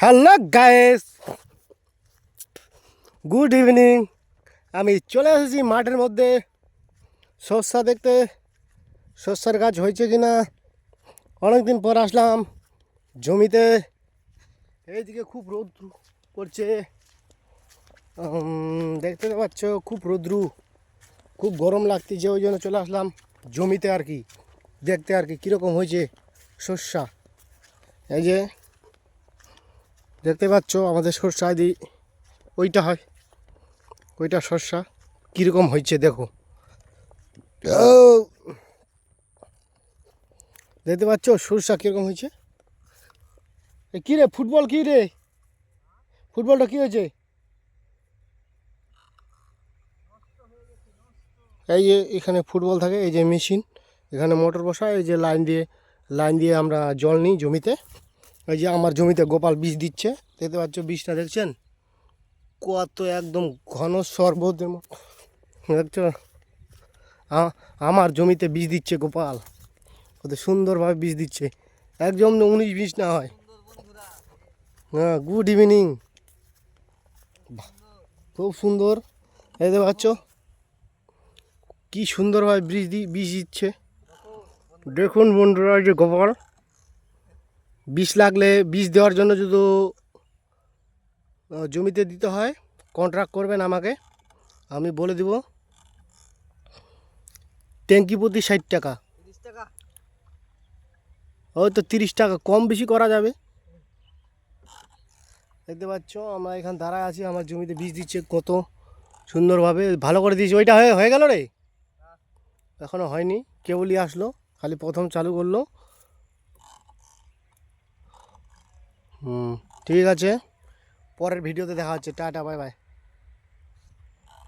Hello guys, good evening. আমি চলে এসেছি মাঠের মধ্যে শস্য দেখতে। শস্যের গাছ হয়েছে কিনা অনেকদিন পর আসলাম জমিতে। এইদিকে খুব রৌদ্র করছে, দেখতে পাচ্ছ খুব রৌদ্র, খুব গরম লাগতেছে। ওই জন্য চলে আসলাম জমিতে আর কি দেখতে, আর কি কীরকম হয়েছে শস্য। এই যে দেখতে পাচ্ছ আমাদের সর্ষা দি ওইটা হয়, ওইটা শস্য কীরকম হয়েছে দেখো। দেখতে পাচ্ছ সর্ষা কীরকম হয়েছে। কী রে ফুটবল, কী রে ফুটবলটা কী হয়েছে? এই যে এখানে ফুটবল থাকে, এই যে মেশিন, এখানে মোটর বসায়, এই যে লাইন দিয়ে আমরা জল নিই জমিতে। এই যে আমার জমিতে গোপাল বীজ দিচ্ছে, দেখতে পাচ্ছ বীজটা দেখছেন কত একদম ঘন শরবতের মতো দেখছো। আমার জমিতে বীজ দিচ্ছে গোপাল, কত সুন্দরভাবে বীজ দিচ্ছে, একদম 19-20 না হয়। হ্যাঁ, গুড ইভিনিং, খুব সুন্দর। এই দেখতে পাচ্ছ কি সুন্দরভাবে বীজ দিচ্ছে। দেখুন বন্ধুরা, যে গোপাল বীজ লাগলে বীজ দেওয়ার জন্য যদি জমিতে দিতে হয় কন্ট্রাক্ট করবেন আমাকে, আমি বলে দিব। ট্যাঙ্কি প্রতি 60 টাকা, হয়তো 30 টাকা কম বেশি করা যাবে। দেখতে পাচ্ছ আমরা এখানে দাঁড়ায় আছি, আমার জমিতে বীজ দিচ্ছে কত সুন্দরভাবে, ভালো করে দিয়েছি। ওইটা হয়ে গেল রে, এখনও হয়নি, কেবলই আসলো, খালি প্রথম চালু করলো। ঠিক আছে, পরের ভিডিওতে দেখা হচ্ছে। Tata, bye bye.